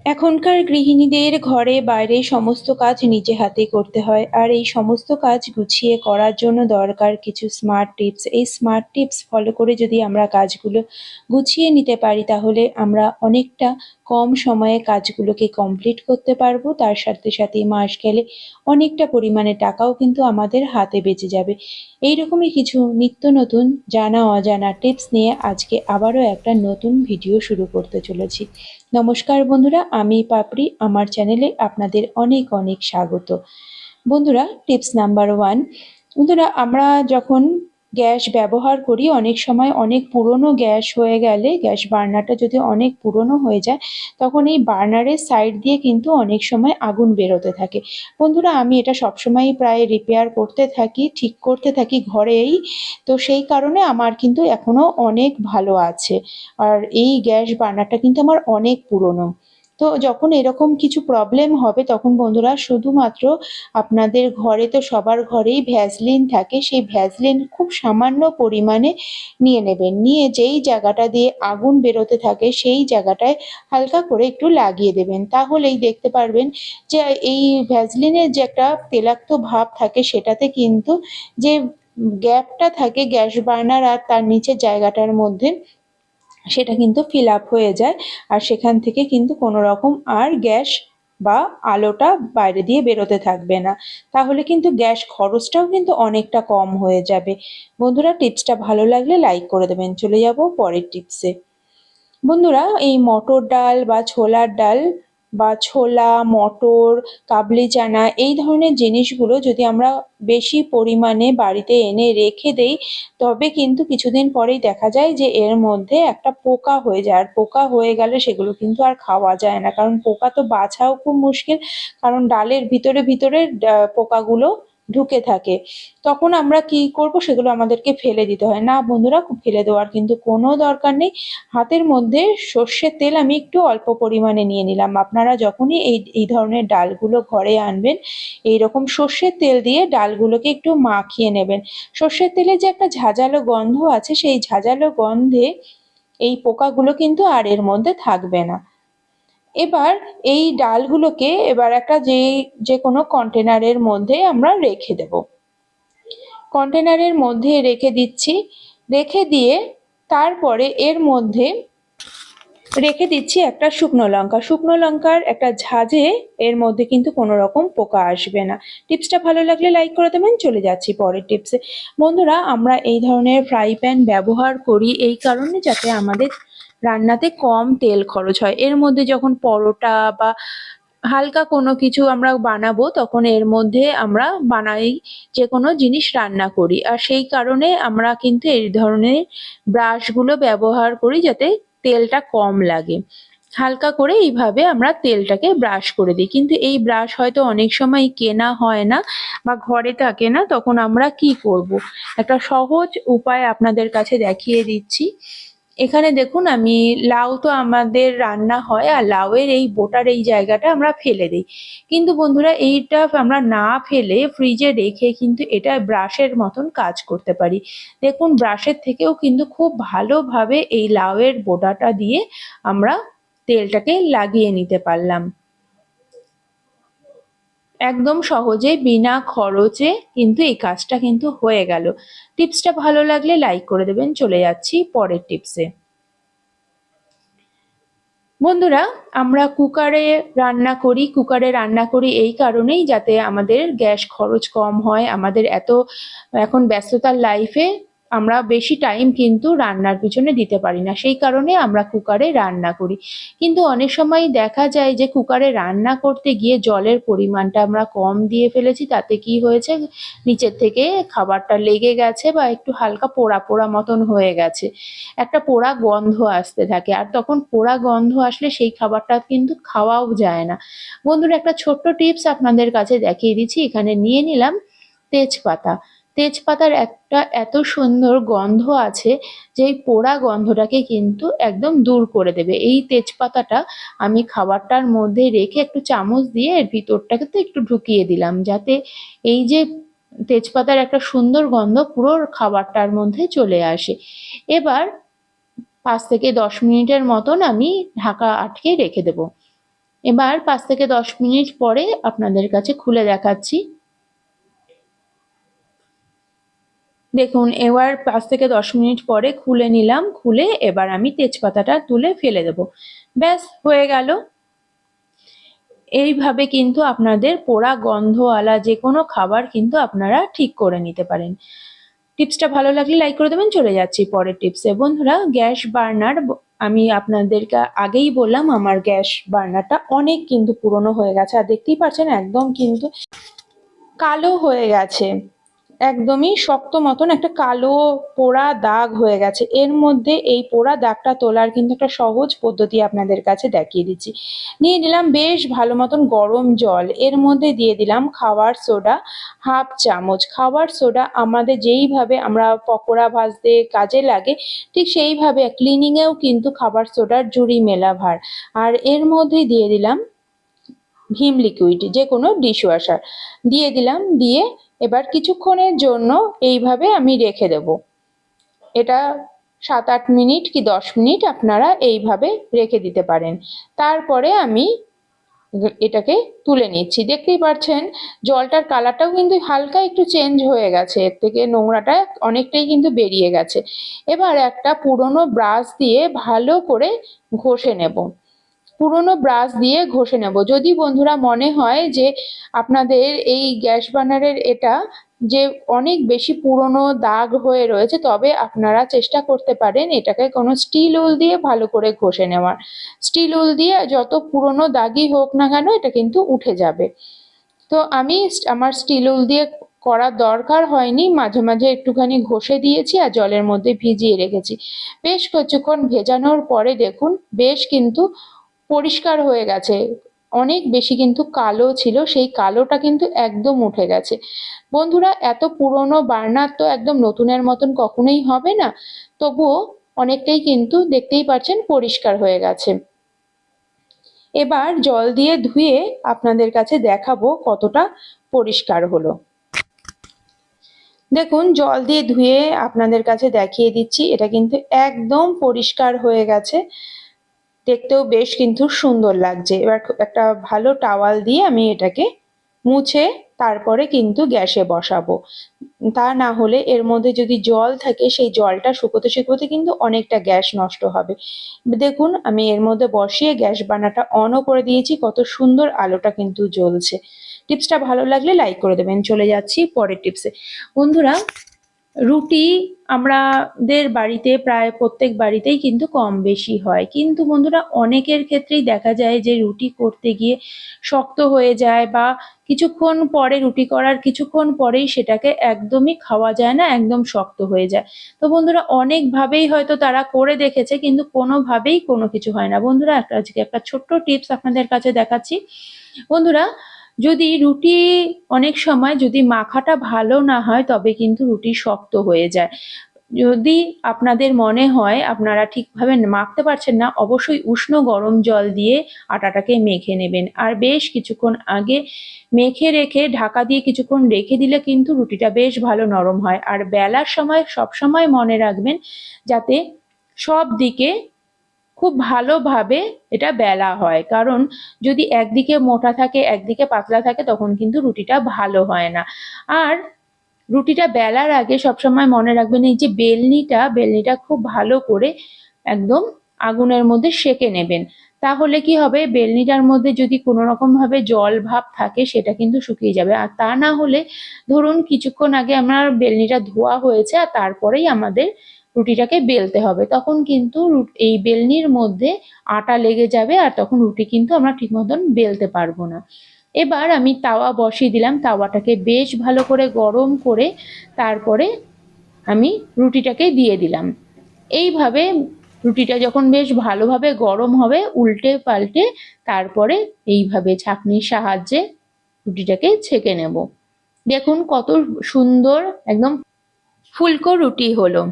এখনকার গৃহিণীদের ঘরে বাইরে সমস্ত কাজ নিজে হাতে করতে হয়, আর এই সমস্ত কাজ গুছিয়ে করার জন্য দরকার কিছু স্মার্ট টিপস। এই স্মার্ট টিপস ফলো করে যদি আমরা কাজগুলো গুছিয়ে নিতে পারি, তাহলে আমরা অনেকটা কম সময়ে কাজগুলোকে কমপ্লিট করতে পারবো। তার সাথে সাথে মাস গেলে অনেকটা পরিমাণে টাকাও কিন্তু আমাদের হাতে বেঁচে যাবে। এইরকমই কিছু নিত্য নতুন জানা অজানা টিপস নিয়ে আজকে আবারও একটা নতুন ভিডিও শুরু করতে চলেছি। নমস্কার বন্ধুরা, আমি পাপড়ি। আমার চ্যানেলে আপনাদের অনেক অনেক স্বাগত। বন্ধুরা, টিপস নাম্বার 1। বন্ধুরা, আমরা যখন গ্যাস ব্যবহার করি, অনেক সময় অনেক পুরনো গ্যাস হয়ে গেলে, গ্যাস বার্নারটা যদি অনেক পুরনো হয়ে যায়, তখন এই বার্নারের সাইড দিয়ে কিন্তু অনেক সময় আগুন বেরোতে থাকে। বন্ধুরা, আমি এটা সবসময়ই প্রায় রিপেয়ার করতে থাকি, ঠিক করতে থাকি ঘরেই। তো সেই কারণে আমার কিন্তু এখনো অনেক ভালো আছে। আর এই গ্যাস বার্নারটা কিন্তু আমার অনেক পুরনো। তো যখন এরকম কিছু প্রবলেম হবে, তখন বন্ধুরা শুধুমাত্র আপনাদের ঘরে তো সবার ঘরেই ভ্যাসলিন থাকে, সেই ভ্যাসলিন খুব সামান্য পরিমাণে নিয়ে নেবেন। নিয়ে যেই জায়গাটা দিয়ে আগুন বেরোতে থাকে সেই জায়গাটায় হালকা করে একটু লাগিয়ে দেবেন। তাহলেই দেখতে পারবেন যে এই ভ্যাসলিনের যে একটা তেলাক্ত ভাব থাকে, সেটাতে কিন্তু যে গ্যাপটা থাকে গ্যাস বার্নার আর তার নিচের জায়গাটার মধ্যে, সেটা কিন্তু ফিল আপ হয়ে যায়। আর সেখান থেকে কিন্তু কোনো রকম আর গ্যাস বা আলোটা বাইরে দিয়ে বেরোতে থাকবে না। তাহলে কিন্তু গ্যাস খরচটাও কিন্তু অনেকটা কম হয়ে যাবে। বন্ধুরা, টিপসটা ভালো লাগলে লাইক করে দেবেন। চলে যাব পরের টিপসে। বন্ধুরা, এই মটর ডাল বা ছোলার ডাল বা ছোলা, মটর, কাবলি চানা, এই ধরনের জিনিসগুলো যদি আমরা বেশি পরিমাণে বাড়িতে এনে রেখে দেই, তবে কিন্তু কিছুদিন পরেই দেখা যায় যে এর মধ্যে একটা পোকা হয়ে যায়। আর পোকা হয়ে গেলে সেগুলো কিন্তু আর খাওয়া যায় না, কারণ পোকা তো বাছাও খুব মুশকিল, কারণ ডালের ভিতরে ভিতরে পোকাগুলো ঢুকে থাকে। তখন আমরা কি করব, সেগুলো আমাদেরকে ফেলে দিতে হয়। না বন্ধুরা, ফেলে দেওয়ার কিন্তু কোনো দরকার নেই। হাতের মধ্যে সর্ষের তেল আমি একটু অল্প পরিমাণে নিয়ে নিলাম। আপনারা যখনই এই এই ধরনের ডালগুলো ঘরে আনবেন, এইরকম সর্ষের তেল দিয়ে ডালগুলোকে একটু মাখিয়ে নেবেন। সর্ষের তেলে যে একটা ঝাঁঝালো গন্ধ আছে, সেই ঝাঁঝালো গন্ধে এই পোকাগুলো কিন্তু আর এর মধ্যে থাকবে না। এবার এই ডালগুলোকে একটা যে কোনো কন্টেনারের মধ্যে আমরা রেখে দেব। কন্টেনারের মধ্যে রেখে দিচ্ছি। রেখে দিয়ে তারপরে এর মধ্যে রেখে দিচ্ছি একটা শুকনো লঙ্কা। শুকনো লঙ্কার একটা ঝাঁঝে এর মধ্যে কিন্তু কোনো রকম পোকা আসবে না। টিপসটা ভালো লাগলে লাইক করে দেবেন। চলে যাচ্ছি পরের টিপসে। বন্ধুরা, আমরা এই ধরনের ফ্রাই প্যান ব্যবহার করি এই কারণে, যাতে আমাদের রান্নাতে কম তেল খরচ হয়। এর মধ্যে যখন পরোটা বা হালকা কোনো কিছু আমরা বানাবো, তখন এর মধ্যে আমরা বানাই, যে কোনো জিনিস রান্না করি। আর সেই কারণে আমরা কিন্তু এই ধরনের ব্রাশগুলো ব্যবহার করি, যাতে তেলটা কম লাগে। হালকা করে এইভাবে আমরা তেলটাকে ব্রাশ করে দিই। কিন্তু এই ব্রাশ হয়তো অনেক সময় কেনা হয় না বা ঘরে থাকে না, তখন আমরা কি করব? একটা সহজ উপায় আপনাদের কাছে দেখিয়ে দিচ্ছি। এখানে দেখুন, আমি লাউ তো আমাদের রান্না হয়, আর লাউয়ের এই বোটার এই জায়গাটা আমরা ফেলে দিই। কিন্তু বন্ধুরা, এইটা আমরা না ফেলে ফ্রিজে রেখে কিন্তু এটা ব্রাশের মতন কাজ করতে পারি। দেখুন, ব্রাশের থেকেও কিন্তু খুব ভালোভাবে এই লাউয়ের বোটাটা দিয়ে আমরা তেলটাকে লাগিয়ে নিতে পারলাম। একদম সহজে বিনা খরচে কিন্তু এই কাজটা কিন্তু হয়ে গেল। টিপসটা ভালো লাগলে লাইক করে দেবেন। চলে যাচ্ছি পরের টিপসে। বন্ধুরা, আমরা কুকারে রান্না করি এই কারণেই, যাতে আমাদের গ্যাস খরচ কম হয়। আমাদের এখন ব্যস্ততার লাইফে আমরা বেশি টাইম কিন্তু রান্নার পিছনে দিতে পারি না, সেই কারণে আমরা কুকারে রান্না করি। কিন্তু অনেক সময় দেখা যায় যে কুকারে রান্না করতে গিয়ে জলের পরিমাণটা আমরা কম দিয়ে ফেলেছি। তাতে কি হয়েছে, নিচের থেকে খাবারটা লেগে গেছে বা একটু হালকা পোড়া পোড়া মতন হয়ে গেছে। একটা পোড়া গন্ধ আসতে থাকে, আর তখন পোড়া গন্ধ আসলে সেই খাবারটা কিন্তু খাওয়াও যায় না। বন্ধুরা, একটা ছোট্ট টিপস আপনাদের কাছে দেখিয়ে দিচ্ছি। এখানে নিয়ে নিলাম তেজপাতা। তেজপাতার একটা এত সুন্দর গন্ধ আছে, যে এই পোড়া গন্ধটাকে কিন্তু একদম দূর করে দেবে। এই তেজপাতাটা আমি খাবারটার মধ্যে রেখে একটু চামচ দিয়ে এর ভিতরটাকে তো একটু ঢুকিয়ে দিলাম, যাতে এই যে তেজপাতার একটা সুন্দর গন্ধ পুরো খাবারটার মধ্যে চলে আসে। এবার 5 থেকে 10 মিনিটের মতন আমি ঢাকা আটকে রেখে দেব। এবার 5 থেকে 10 মিনিট পরে আপনাদের কাছে খুলে দেখাচ্ছি। দেখুন এবার 5 থেকে 10 মিনিট পরে খুলে নিলাম, খুলে এবার আমি তেজপাতাটা তুলে ফেলে দেব। ব্যাস হয়ে গেল। এইভাবে কিন্তু আপনাদের পোড়া গন্ধওয়ালা যে কোনো খাবার কিন্তু আপনারা ঠিক করে নিতে পারেন। টিপসটা ভালো লাগলে লাইক করে দেবেন। চলে যাচ্ছি পরের টিপসে। বন্ধুরা, গ্যাস বার্নার আমি আপনাদেরকে আগেই বললাম আমার গ্যাস বার্নারটা অনেক কিন্তু পুরনো হয়ে গেছে, আর দেখতেই পাচ্ছেন একদম কিন্তু কালো হয়ে গেছে, একদমই শক্ত মতন একটা কালো পোড়া দাগ হয়ে গেছে। এর মধ্যে এই পোড়া দাগটা তোলার কিন্তু একটা সহজ পদ্ধতি আপনাদের কাছে দেখিয়ে দিচ্ছি। নিয়ে নিলাম বেশ ভালো মতন গরম জল, এর মধ্যে দিয়ে দিলাম খাবার সোডা 1/2 চামচ। খাবার সোডা আমাদের যেইভাবে আমরা পকোড়া ভাজতে কাজে লাগে ঠিক সেইভাবে ক্লিনিংয়েও কিন্তু খাবার সোডার জুড়ি মেলা ভার। আর এর মধ্যে দিয়ে দিলাম ভিম লিকুইড, যে কোনো ডিশওয়াশার দিয়ে দিলাম, দিয়ে এবার কিছুক্ষণের জন্য এইভাবে আমি রেখে দেব। এটা 7-8 মিনিট কি 10 মিনিট আপনারা এইভাবে রেখে দিতে পারেন। তারপরে আমি এটাকে তুলে নিচ্ছি। দেখতেই পাচ্ছেন জলটার কালারটাও কিন্তু হালকা একটু চেঞ্জ হয়ে গেছে, এর থেকে নোংরাটা অনেকটাই কিন্তু বেরিয়ে গেছে। এবার একটা পুরনো ব্রাশ দিয়ে ভালো করে ঘষে নেব, পুরনো ব্রাশ দিয়ে ঘষে নেব। যদি বন্ধুরা মনে হয় যে আপনাদের এই গ্যাস বার্নারের এটা যে অনেক বেশি পুরনো দাগ হয়ে রয়েছে, তবে আপনারা চেষ্টা করতে পারেন এটাকে কোনো স্টিল উল দিয়ে ভালো করে ঘষে নেওয়ার। স্টিল উল দিয়ে যত পুরনো দাগই হোক না কেন এটা কিন্তু উঠে যাবে। তো আমি আমার স্টিল উল দিয়ে করার দরকার হয়নি, মাঝে মাঝে একটুখানি ঘষে দিয়েছি আর জলের মধ্যে ভিজিয়ে রেখেছি। বেশ কিছুক্ষণ ভেজানোর পরে দেখুন বেশ কিন্তু পরিষ্কার হয়ে গেছে। অনেক বেশি কিন্তু কালো ছিল, সেই কালোটা কিন্তু একদম উঠে গেছে। বন্ধুরা, এত পুরনো বার্নার তো একদম নতুনের মতন কখনোই হবে না, তবুও অনেকটাই কিন্তু দেখতেই পাচ্ছেন পরিষ্কার হয়ে গেছে। এবার জল দিয়ে ধুয়ে আপনাদের কাছে দেখাবো কতটা পরিষ্কার হলো। দেখুন জল দিয়ে ধুয়ে আপনাদের কাছে দেখিয়ে দিচ্ছি, এটা কিন্তু একদম পরিষ্কার হয়ে গেছে, দেখতেও বেশ কিন্তু সুন্দর লাগছে। এবার একটা ভালো টাওয়াল দিয়ে আমি এটাকে মুছে তারপরে কিন্তু গ্যাসে বসাবো। তা না হলে এর মধ্যে যদি জল থাকে সেই জলটা শুকোতে শুকোতে কিন্তু অনেকটা গ্যাস নষ্ট হবে। দেখুন আমি এর মধ্যে বসিয়ে গ্যাস বার্নারটা অনও করে দিয়েছি, কত সুন্দর আলোটা কিন্তু জ্বলছে। টিপসটা ভালো লাগলে লাইক করে দেবেন। চলে যাচ্ছি পরের টিপসে। বন্ধুরা, রুটি আমাদের বাড়িতে প্রায় প্রত্যেক বাড়িতেই কিন্তু কম বেশি হয়, কিন্তু বন্ধুরা অনেকের ক্ষেত্রেই দেখা যায় যে রুটি করতে গিয়ে শক্ত হয়ে যায়, বা কিছুক্ষণ পরে রুটি করার কিছুক্ষণ পরেই সেটাকে একদমই খাওয়া যায় না, একদম শক্ত হয়ে যায়। তো বন্ধুরা অনেকভাবেই হয়তো তারা করে দেখেছে কিন্তু কোনোভাবেই কোনো কিছু হয় না। বন্ধুরা আজকে একটা ছোট্ট টিপস আপনাদের কাছে দেখাচ্ছি। বন্ধুরা, যদি রুটি অনেক সময় যদি মাখাটা ভালো না হয় তবে কিন্তু রুটি শক্ত হয়ে যায়। যদি আপনাদের মনে হয় আপনারা ঠিকভাবে মাখতে পারছেন না, অবশ্যই উষ্ণ গরম জল দিয়ে আটাটাকে মেখে নেবেন, আর বেশ কিছুক্ষণ আগে মেখে রেখে ঢাকা দিয়ে কিছুক্ষণ রেখে দিলে কিন্তু রুটিটা বেশ ভালো নরম হয়। আর বেলার সময় সবসময় মনে রাখবেন যাতে সব দিকে খুব ভালোভাবে এটা বেলা হয়, কারণ যদি একদিকে মোটা থাকে একদিকে পাতলা থাকে তখন কিন্তু রুটিটা ভালো হয় না। আর রুটিটা বেলার আগে সবসময় মনে রাখবেন এই যে বেলনিটা খুব ভালো করে একদম আগুনের মধ্যে সেঁকে নেবেন। তাহলে কি হবে, বেলনিটার মধ্যে যদি কোনো রকম ভাবে জল ভাব থাকে সেটা কিন্তু শুকিয়ে যাবে। আর তা না হলে ধরুন কিছুক্ষণ আগে আমার বেলনিটা ধোয়া হয়েছে আর তারপরেই আমাদের রুটিটাকে বেলতে হবে, তখন কিন্তু এই বেলনির মধ্যে আটা লেগে যাবে আর তখন রুটি কিন্তু আমরা ঠিক মতন বেলতে পারবো না। এবার আমি তাওয়া বসিয়ে দিলাম, তাওয়াটাকে বেশ ভালো করে গরম করে তারপরে আমি রুটিটাকে দিয়ে দিলাম। এইভাবে রুটিটা যখন বেশ ভালোভাবে গরম হবে উল্টে পাল্টে তারপরে এইভাবে ছাঁকনির সাহায্যে রুটিটাকে ছেঁকে নেব। দেখুন কত সুন্দর একদম ফুলকো রুটি হলো।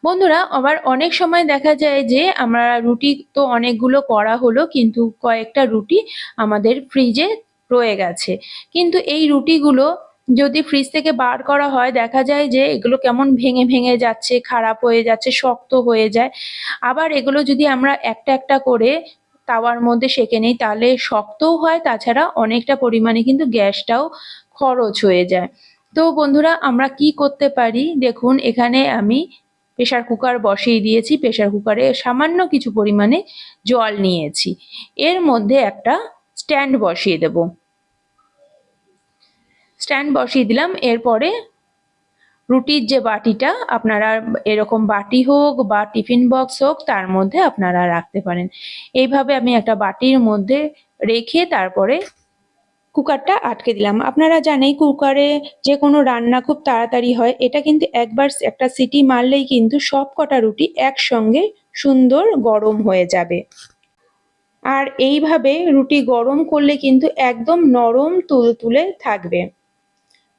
বন্ধুরা, আবার অনেক সময় দেখা যায় যে আমরা রুটি তো অনেকগুলো করা হলো কিন্তু কয়েকটা রুটি আমাদের ফ্রিজে রয়ে গেছে, কিন্তু এই রুটিগুলো যদি ফ্রিজ থেকে বার করা হয় দেখা যায় যে এগুলো কেমন ভেঙে ভেঙে যাচ্ছে, খারাপ হয়ে যাচ্ছে, শক্ত হয়ে যায়। আবার এগুলো যদি আমরা একটা একটা করে তাওয়ার মধ্যে সেঁকে নেই, তাহলে শক্তও হয়, তাছাড়া অনেকটা পরিমাণে কিন্তু গ্যাসটাও খরচ হয়ে যায়। তো বন্ধুরা আমরা কি করতে পারি, দেখুন এখানে আমি প্রেসার কুকার বসিয়ে দিয়েছি। প্রেসার কুকারে সামান্য কিছু পরিমাণে জল নিয়েছি, এর মধ্যে একটা স্ট্যান্ড বসিয়ে দেব। স্ট্যান্ড বসিয়ে দিলাম। এরপরে রুটির যে বাটিটা, আপনারা এরকম বাটি হোক বা টিফিন বক্স হোক তার মধ্যে আপনারা রাখতে পারেন। এইভাবে আমি একটা বাটির মধ্যে রেখে তারপরে কুকারটা আটকে দিলাম। আপনারা জানেন কুকারে যে কোনো রান্না খুব তাড়াতাড়ি হয়, এটা কিন্তু একবার একটা সিটি মারলেই কিন্তু সব কটা রুটি একসঙ্গে সুন্দর গরম হয়ে যাবে। আর এইভাবে রুটি গরম করলে কিন্তু একদম নরম তুলতুলে থাকবে।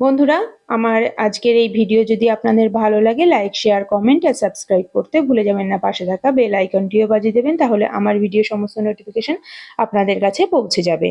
বন্ধুরা আমার আজকের এই ভিডিও যদি আপনাদের ভালো লাগে, লাইক শেয়ার কমেন্ট আর সাবস্ক্রাইব করতে ভুলে যাবেন না। পাশে থাকা বেল আইকনটিও বাজিয়ে দেবেন, তাহলে আমার ভিডিও সমস্ত নোটিফিকেশন আপনাদের কাছে পৌঁছে যাবে।